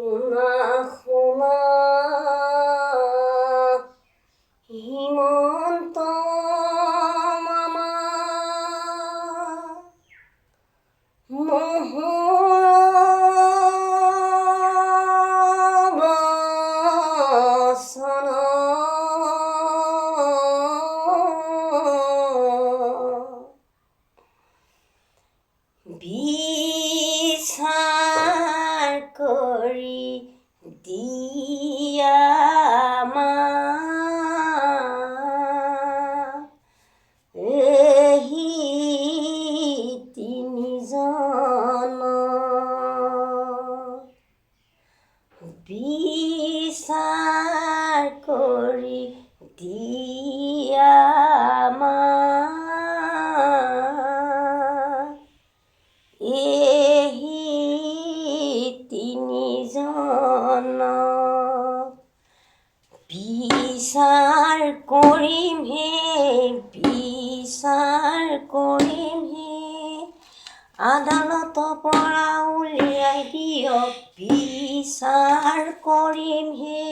শুনা শুনা হিমন্ত মামা মোহৰ বচন বিচাৰ কৰি দিয়া এহি তিনিজন বিচাৰ কৰি দিয়া এহি তিনিজন বিচাৰ কৰিম হে আদালতৰ পৰা উলিয়াই দিয়ক বিচাৰ কৰিম হে